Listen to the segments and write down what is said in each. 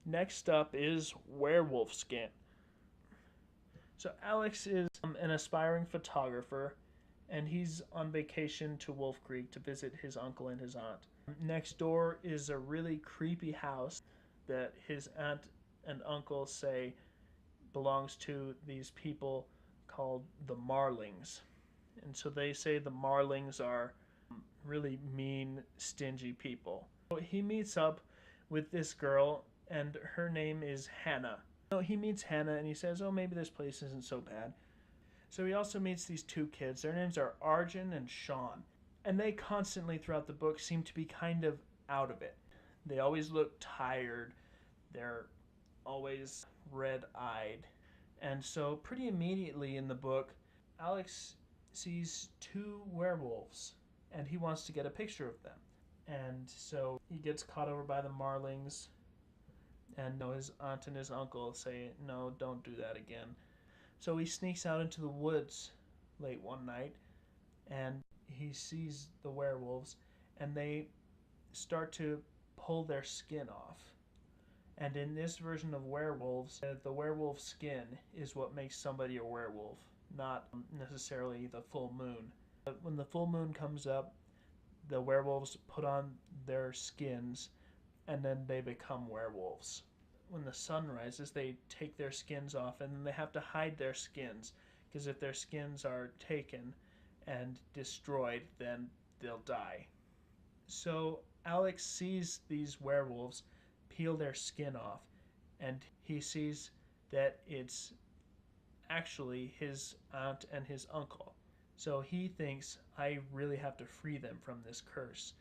Next up is Werewolf Skin. So Alex is an aspiring photographer, and he's on vacation to Wolf Creek to visit his uncle and his aunt. Next door is a really creepy house that his aunt and uncle say belongs to these people called the Marlings. And so they say the Marlings are really mean, stingy people. So he meets up with this girl, and her name is Hannah. So he meets Hannah, and he says, oh, maybe this place isn't so bad. So he also meets these two kids. Their names are Arjun and Sean. And they constantly, throughout the book, seem to be kind of out of it. They always look tired. They're always red-eyed. And so pretty immediately in the book, Alex sees two werewolves, and he wants to get a picture of them. And so he gets caught over by the Marlings, and his aunt and his uncle say, no, don't do that again. So he sneaks out into the woods late one night, and he sees the werewolves, and they start to pull their skin off. And in this version of werewolves, the werewolf skin is what makes somebody a werewolf, not necessarily the full moon. But when the full moon comes up, the werewolves put on their skins, and then they become werewolves. When the sun rises, they take their skins off, and then they have to hide their skins, because if their skins are taken and destroyed, then they'll die. So Alex sees these werewolves peel their skin off, and he sees that it's actually his aunt and his uncle. So he thinks, I really have to free them from this curse.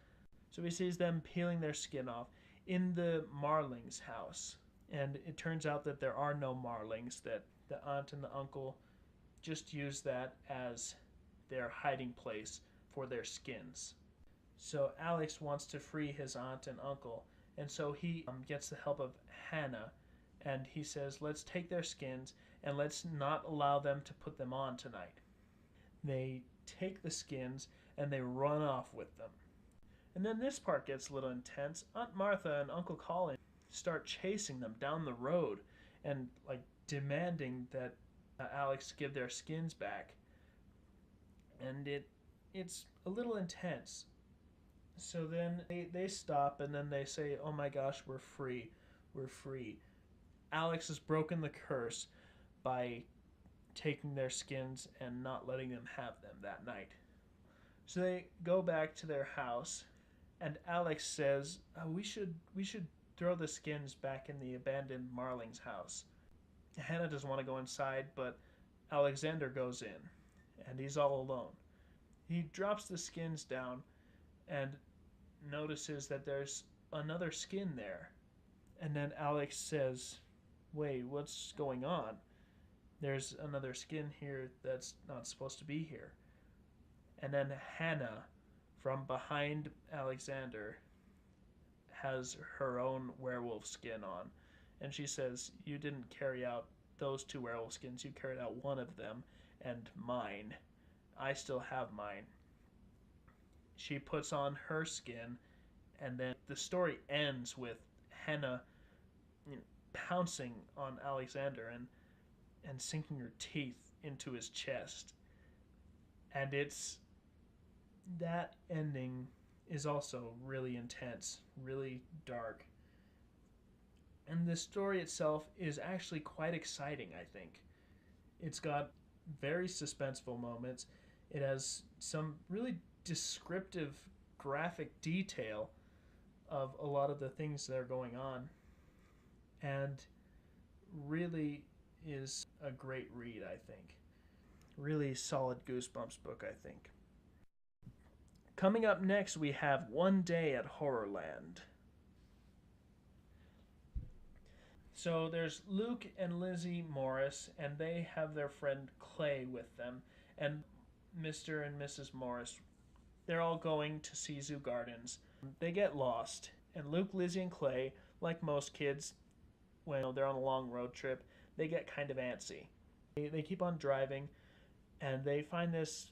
So he sees them peeling their skin off in the Marlings' house. And it turns out that there are no Marlings, that the aunt and the uncle just use that as their hiding place for their skins. So Alex wants to free his aunt and uncle, and so he gets the help of Hannah, and he says, let's take their skins and let's not allow them to put them on tonight. They take the skins and they run off with them. And then this part gets a little intense. Aunt Martha and Uncle Colin start chasing them down the road and demanding that Alex give their skins back. And it's a little intense. So then they stop, and then they say, oh my gosh, we're free. We're free. Alex has broken the curse by taking their skins and not letting them have them that night. So they go back to their house, and Alex says, we should throw the skins back in the abandoned Marling's house. Hannah doesn't want to go inside, but Alexander goes in, and he's all alone. He drops the skins down and notices that there's another skin there. And then Alex says, wait, what's going on? There's another skin here that's not supposed to be here. And then Hannah, from behind Alexander, has her own werewolf skin on. And she says, you didn't carry out those two werewolf skins, you carried out one of them, and mine. I still have mine. She puts on her skin, and then the story ends with Hannah pouncing on Alexander and sinking her teeth into his chest. And that ending is also really intense, really dark. And the story itself is actually quite exciting, I think. It's got very suspenseful moments. It has some really descriptive graphic detail of a lot of the things that are going on, and really is a great read, I think. Really solid Goosebumps book, I think. Coming up next, we have One Day at HorrorLand. So there's Luke and Lizzie Morris, and they have their friend Clay with them, and Mr. and Mrs. Morris. They're all going to see Zoo Gardens. They get lost, and Luke, Lizzie, and Clay, like most kids, when they're on a long road trip, they get kind of antsy. They keep on driving, and they find this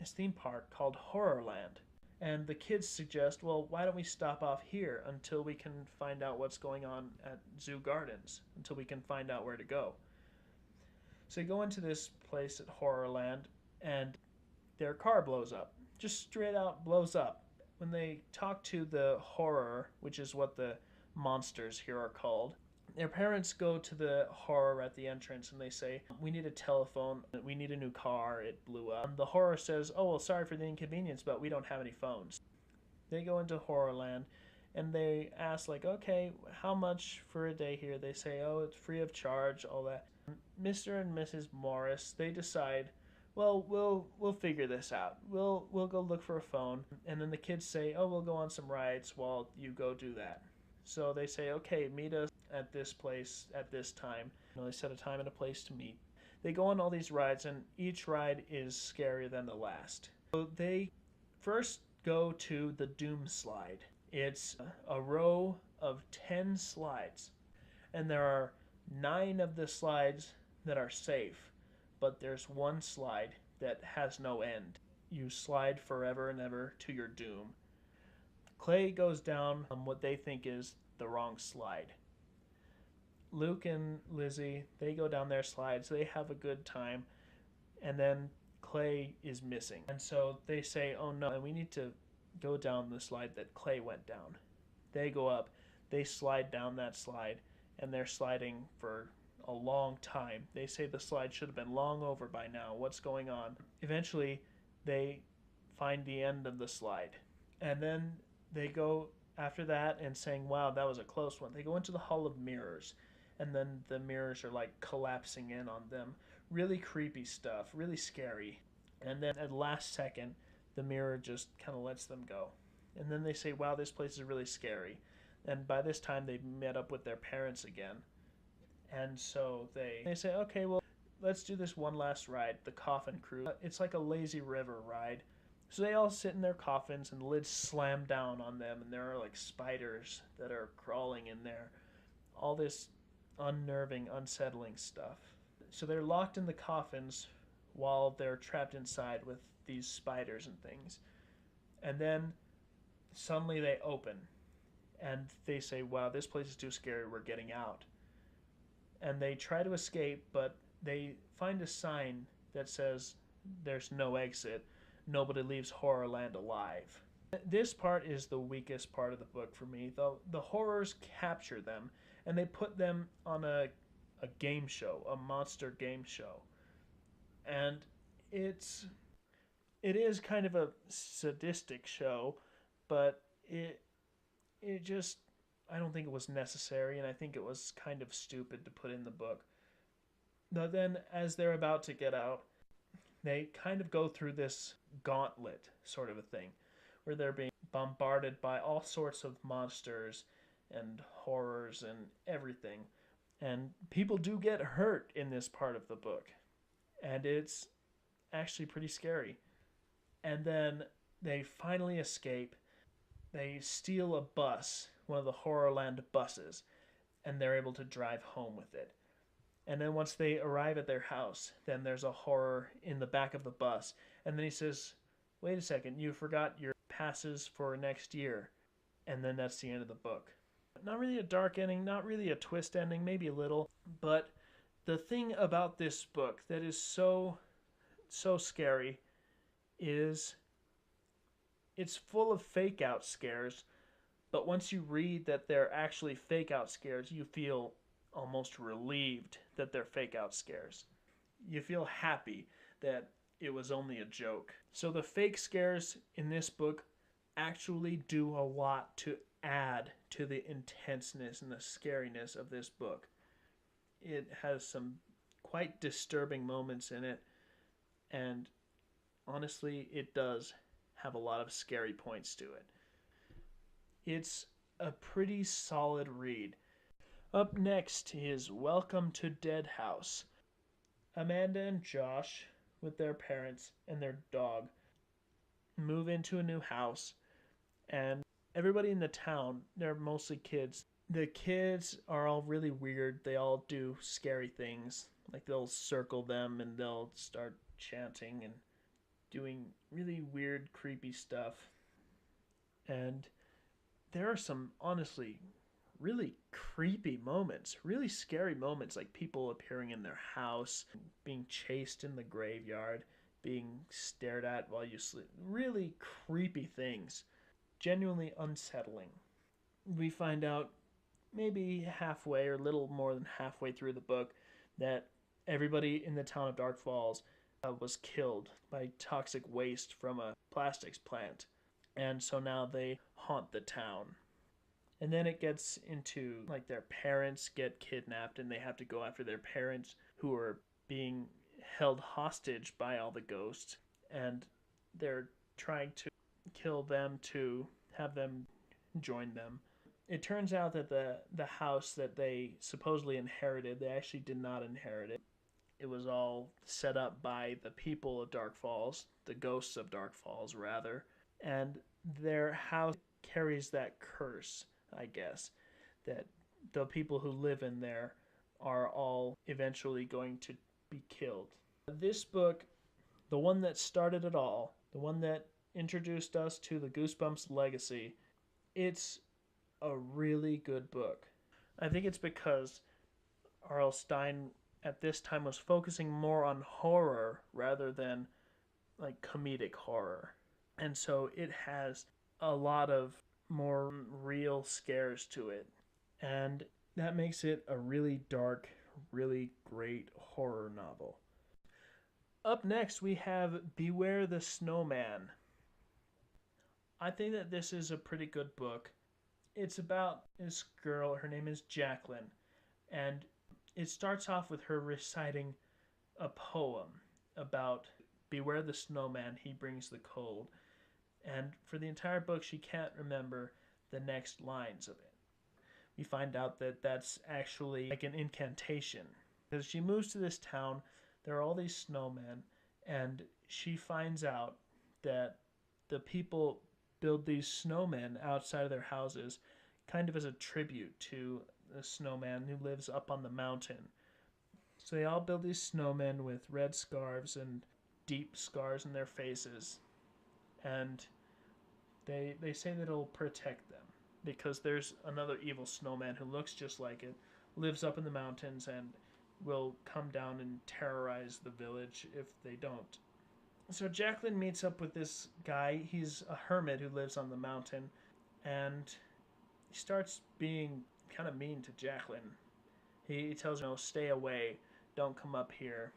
theme park called HorrorLand. And the kids suggest, well, why don't we stop off here until we can find out what's going on at Zoo Gardens, until we can find out where to go. So they go into this place at HorrorLand, and their car blows up. Just straight out blows up. When they talk to the horror, which is what the monsters here are called, their parents go to the horror at the entrance and they say, we need a telephone, we need a new car, it blew up. And the horror says, oh, well, sorry for the inconvenience, but we don't have any phones. They go into HorrorLand and they ask, like, okay, how much for a day here? They say, oh, it's free of charge, all that. Mr. and Mrs. Morris, they decide, well, we'll figure this out. We'll go look for a phone. And then the kids say, oh, we'll go on some rides while you go do that. So they say, okay, meet us at this place at this time. They set a time and a place to meet. They go on all these rides, and each ride is scarier than the last. So they first go to the Doom slide. It's a row of 10 slides, and there are 9 of the slides that are safe, but there's one slide that has no end. You slide forever and ever to your doom. Clay goes down on what they think is the wrong slide. Luke and Lizzie, they go down their slides. They have a good time. And then Clay is missing. And so they say, oh no, we need to go down the slide that Clay went down. They go up. They slide down that slide. And they're sliding for a long time. They say the slide should have been long over by now. What's going on? Eventually, they find the end of the slide. And then they go after that and saying, wow, that was a close one. They go into the Hall of Mirrors, and then the mirrors are like collapsing in on them. Really creepy stuff, really scary. And then at the last second, the mirror just kind of lets them go. And then they say, wow, this place is really scary. And by this time, they've met up with their parents again. And so they say, okay, well, let's do this one last ride, the Coffin Cruise. It's like a lazy river ride. So they all sit in their coffins and the lids slam down on them, and there are like spiders that are crawling in there. All this unnerving, unsettling stuff. So they're locked in the coffins while they're trapped inside with these spiders and things. And then suddenly they open and they say, wow, this place is too scary, we're getting out. And they try to escape, but they find a sign that says there's no exit. Nobody leaves HorrorLand alive. This part is the weakest part of the book for me. The horrors capture them, and they put them on a game show, a monster game show. And it is kind of a sadistic show, but it just, I don't think it was necessary, and I think it was kind of stupid to put in the book. But then, as they're about to get out, they kind of go through this gauntlet sort of a thing, where they're being bombarded by all sorts of monsters and horrors and everything. And people do get hurt in this part of the book. And it's actually pretty scary. And then they finally escape. They steal a bus, one of the HorrorLand buses, and they're able to drive home with it. And then once they arrive at their house, then there's a horror in the back of the bus. And then he says, wait a second, you forgot your passes for next year. And then that's the end of the book. Not really a dark ending, not really a twist ending, maybe a little. But the thing about this book that is so scary is it's full of fake out scares. But once you read that they're actually fake out scares, you feel almost relieved that they're fake out scares. You feel happy that it was only a joke. So the fake scares in this book actually do a lot to add to the intenseness and the scariness of this book. It has some quite disturbing moments in it, and honestly, it does have a lot of scary points to it. It's a pretty solid read. Up next is Welcome to Dead House. Amanda and Josh, with their parents and their dog, move into a new house, and everybody in the town, they're mostly kids. The kids are all really weird. They all do scary things. Like they'll circle them and they'll start chanting and doing really weird, creepy stuff. And there are some, honestly, really creepy moments, really scary moments, like people appearing in their house, being chased in the graveyard, being stared at while you sleep. Really creepy things. Genuinely unsettling. We find out maybe halfway or a little more than halfway through the book that everybody in the town of Dark Falls was killed by toxic waste from a plastics plant. And so now they haunt the town. And then it gets into like their parents get kidnapped and they have to go after their parents who are being held hostage by all the ghosts. And they're trying to kill them to have them join them. It turns out that the house that they supposedly inherited, they actually did not inherit it. It was all set up by the people of Dark Falls, the ghosts of Dark Falls, rather. And their house carries that curse, I guess, that the people who live in there are all eventually going to be killed. This book, the one that started it all, the one that introduced us to the Goosebumps legacy, it's a really good book. I think it's because R.L.Stine at this time was focusing more on horror rather than like comedic horror. And so it has a lot of more real scares to it. And that makes it a really dark, really great horror novel. Up next, we have Beware the Snowman. I think that this is a pretty good book. It's about this girl, her name is Jacqueline, and it starts off with her reciting a poem about beware the snowman, he brings the cold. And for the entire book, she can't remember the next lines of it. We find out that that's actually like an incantation. Because she moves to this town, there are all these snowmen, and she finds out that the people build these snowmen outside of their houses kind of as a tribute to the snowman who lives up on the mountain. So they all build these snowmen with red scarves and deep scars in their faces. And they say that it'll protect them because there's another evil snowman who looks just like it, lives up in the mountains, and will come down and terrorize the village if they don't. So Jacqueline meets up with this guy. He's a hermit who lives on the mountain, and he starts being kind of mean to Jacqueline. He tells her, stay away, don't come up here.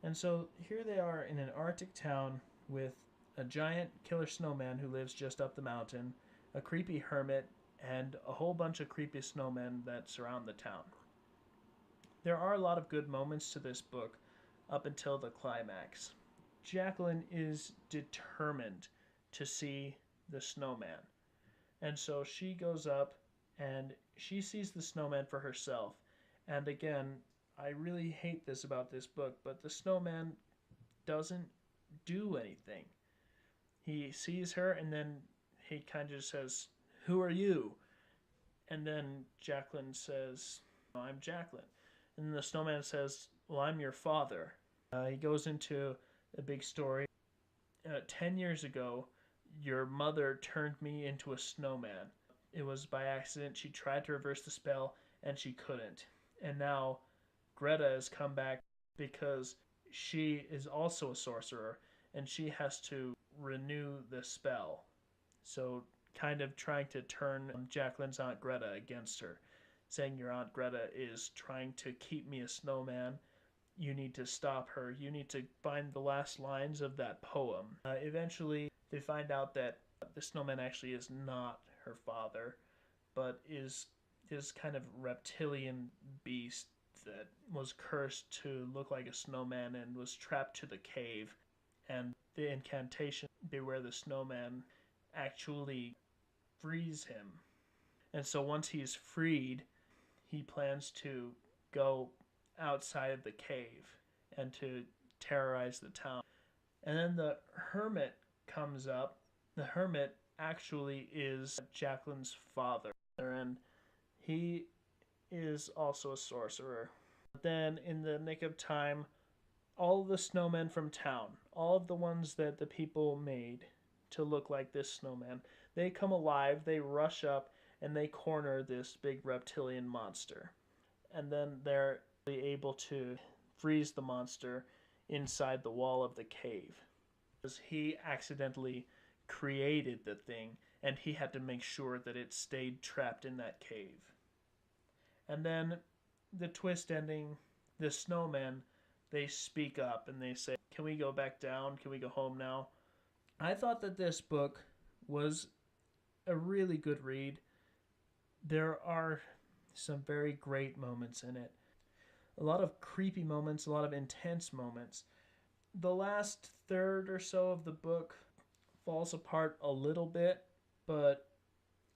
And so here they are in an Arctic town with a giant killer snowman who lives just up the mountain, a creepy hermit, and a whole bunch of creepy snowmen that surround the town. There are a lot of good moments to this book up until the climax. Jacqueline is determined to see the snowman. And so she goes up and she sees the snowman for herself. And again, I really hate this about this book, but the snowman doesn't do anything. He sees her and then he kind of just says, "Who are you?" And then Jacqueline says, "I'm Jacqueline." And the snowman says, "Well, I'm your father." He goes into a big story. 10 years ago, your mother turned me into a snowman. It was by accident. She tried to reverse the spell, and she couldn't. And now Greta has come back because she is also a sorcerer, and she has to renew the spell. So kind of trying to turn Jacqueline's Aunt Greta against her, saying your Aunt Greta is trying to keep me a snowman. You need to stop her. You need to find the last lines of that poem. Eventually, they find out that the snowman actually is not her father, but is this kind of reptilian beast that was cursed to look like a snowman and was trapped to the cave. And the incantation, Beware the Snowman, actually frees him. And so once he's freed, he plans to go outside of the cave and to terrorize the town. And then the hermit comes up. The hermit actually is Jacqueline's father, and he is also a sorcerer. But then in the nick of time, all of the snowmen from town, all of the ones that the people made to look like this snowman, They come alive, they rush up, and they corner this big reptilian monster. And then they're able to freeze the monster inside the wall of the cave. Because he accidentally created the thing, and he had to make sure that it stayed trapped in that cave. And then the twist ending, the snowmen, they speak up and they say, "Can we go back down? Can we go home now?" I thought that this book was a really good read. There are some very great moments in it. A lot of creepy moments, a lot of intense moments. The last third or so of the book falls apart a little bit, but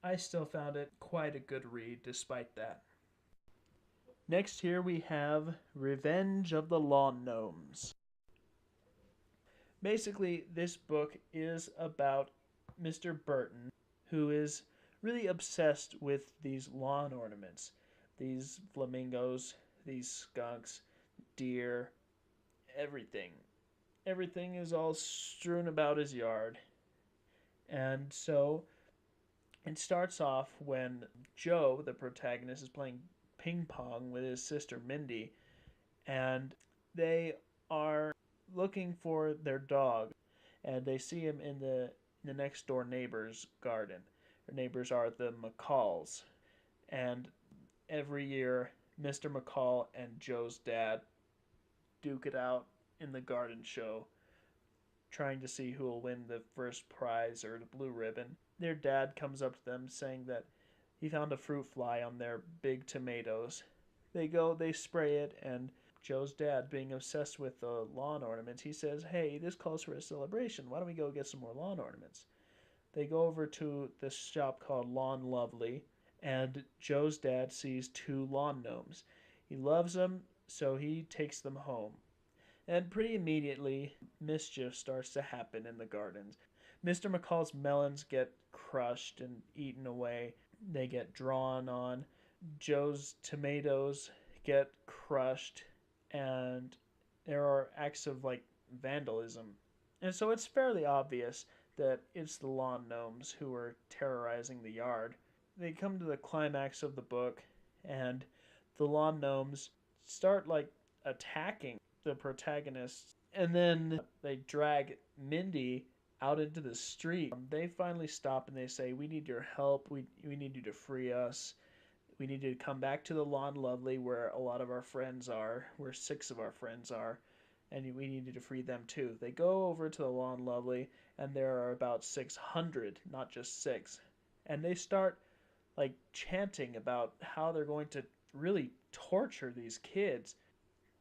I still found it quite a good read despite that. Next here we have Revenge of the Lawn Gnomes. Basically, this book is about Mr. Burton, who is really obsessed with these lawn ornaments. These flamingos, these skunks, deer, everything. Everything is all strewn about his yard. And so it starts off when Joe, the protagonist, is playing ping pong with his sister Mindy, and they are looking for their dog, and they see him in the next door neighbor's garden. Their neighbors are the McCalls, and every year Mr. McCall and Joe's dad duke it out in the garden show, trying to see who will win the first prize or the blue ribbon. Their dad comes up to them saying that he found a fruit fly on their big tomatoes. They spray it, and Joe's dad, being obsessed with the lawn ornaments, he says, "Hey, this calls for a celebration. Why don't we go get some more lawn ornaments?" They go over to this shop called Lawn Lovely, and Joe's dad sees two lawn gnomes. He loves them, so he takes them home. And pretty immediately, mischief starts to happen in the gardens. Mr. McCall's melons get crushed and eaten away. They get drawn on. Joe's tomatoes get crushed, and there are acts of vandalism. And so it's fairly obvious that it's the lawn gnomes who are terrorizing the yard. They come to the climax of the book, and the lawn gnomes start attacking the protagonists, and then they drag Mindy out into the street. They finally stop and they say, "We need your help. We need you to free us. We need you to come back to the Lawn Lovely where a lot of our friends are, where 6 of our friends are, and we need you to free them too." They go over to the Lawn Lovely, and there are about 600, not just 6. And they start chanting about how they're going to really torture these kids.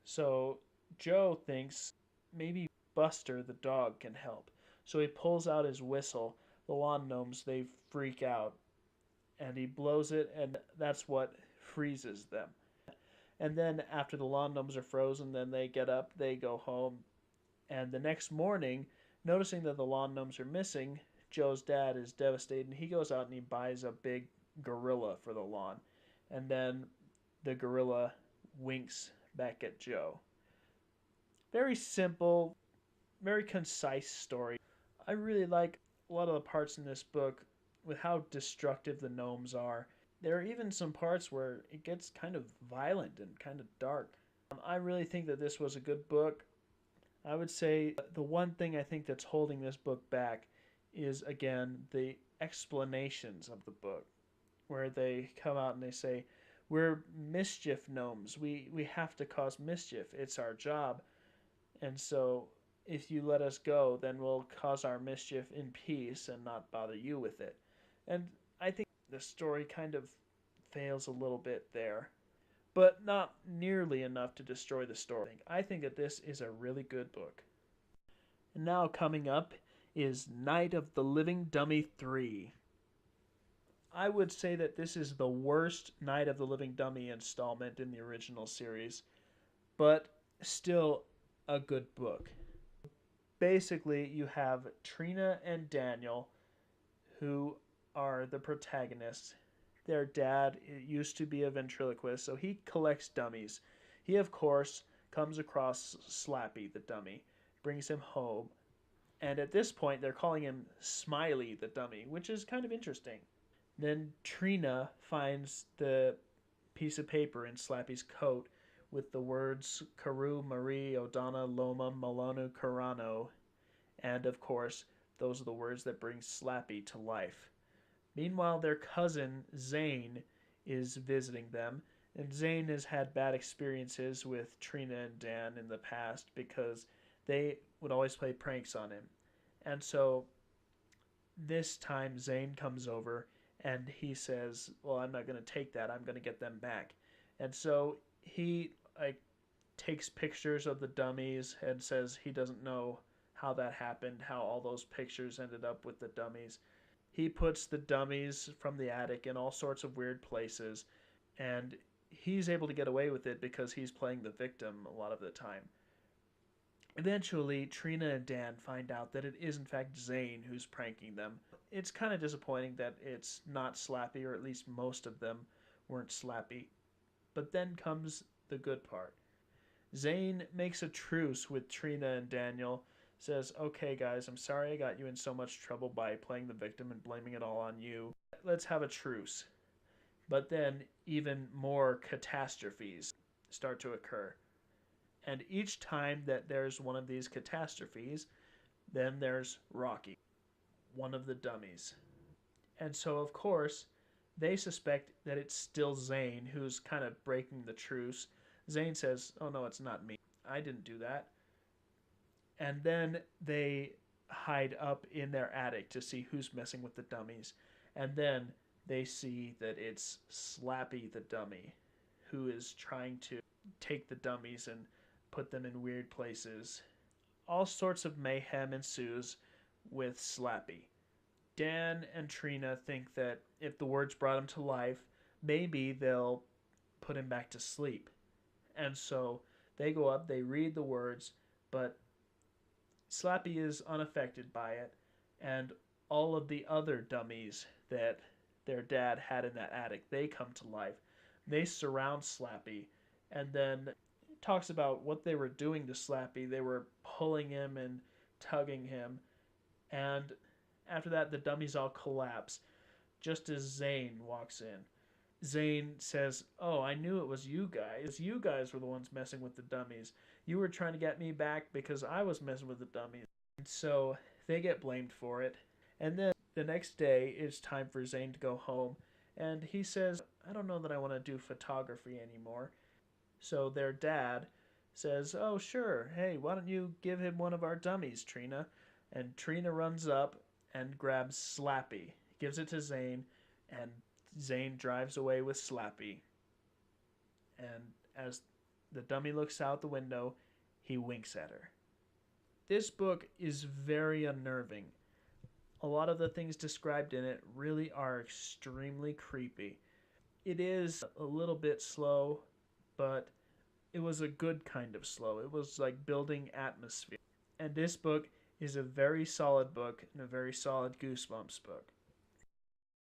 So Joe thinks maybe Buster the dog can help. So he pulls out his whistle. The lawn gnomes, they freak out. And he blows it, and that's what freezes them. And then after the lawn gnomes are frozen, then they get up, they go home. And the next morning, noticing that the lawn gnomes are missing, Joe's dad is devastated, and he goes out and he buys a big gorilla for the lawn. And then the gorilla winks back at Joe. Very simple, very concise story. I really like a lot of the parts in this book with how destructive the gnomes are. There are even some parts where it gets kind of violent and kind of dark. I really think that this was a good book. I would say the one thing I think that's holding this book back is, again, the explanations of the book, where they come out and they say, "We're mischief gnomes. We have to cause mischief. It's our job. And so if you let us go, then we'll cause our mischief in peace and not bother you with it." And I think the story kind of fails a little bit there, but not nearly enough to destroy the story. I think that this is a really good book. And now coming up is Night of the Living Dummy 3. I would say that this is the worst Night of the Living Dummy installment in the original series, but still a good book. Basically, you have Trina and Daniel, who are the protagonists. Their dad used to be a ventriloquist, so he collects dummies. He, of course, comes across Slappy, the dummy, brings him home, And at this point, they're calling him Smiley the dummy, which is kind of interesting. Then Trina finds the piece of paper in Slappy's coat with the words Carew, Marie, O'Donna, Loma, Malonu, Carano, and of course, those are the words that bring Slappy to life. Meanwhile, their cousin, Zane, is visiting them, and Zane has had bad experiences with Trina and Dan in the past because they would always play pranks on him. And so this time Zane comes over and he says, "Well, I'm not going to take that. I'm going to get them back." And so he takes pictures of the dummies and says he doesn't know how that happened, how all those pictures ended up with the dummies. He puts the dummies from the attic in all sorts of weird places, and he's able to get away with it because he's playing the victim a lot of the time. Eventually, Trina and Dan find out that it is in fact Zane who's pranking them. It's kind of disappointing that it's not Slappy, or at least most of them weren't Slappy. But then comes the good part. Zane makes a truce with Trina and Daniel, says, "Okay guys, I'm sorry I got you in so much trouble by playing the victim and blaming it all on you. Let's have a truce." But then even more catastrophes start to occur. And each time that there's one of these catastrophes, then there's Rocky, one of the dummies. And so, of course, they suspect that it's still Zane who's kind of breaking the truce. Zane says, "Oh no, it's not me. I didn't do that." And then they hide up in their attic to see who's messing with the dummies. And then they see that it's Slappy the dummy who is trying to take the dummies and put them in weird places. All sorts of mayhem ensues with Slappy. Dan and Trina think that if the words brought him to life, maybe they'll put him back to sleep. And so they go up, they read the words, but Slappy is unaffected by it, and all of the other dummies that their dad had in that attic, they come to life. They surround Slappy, and then talks about what they were doing to Slappy. They were pulling him and tugging him, and after that, the dummies all collapse, just as Zane walks in. Zane says, "Oh, I knew it was you guys. You guys were the ones messing with the dummies. You were trying to get me back because I was messing with the dummies." And so they get blamed for it. And then the next day, it's time for Zane to go home. And he says, "I don't know that I want to do photography anymore." So their dad says, "Oh, sure. Hey, why don't you give him one of our dummies, Trina?" And Trina runs up and grabs Slappy, gives it to Zane, and Zane drives away with Slappy. And as the dummy looks out the window, he winks at her. This book is very unnerving. A lot of the things described in it really are extremely creepy. It is a little bit slow, but it was a good kind of slow. It was like building atmosphere. And this book is a very solid book and a very solid Goosebumps book.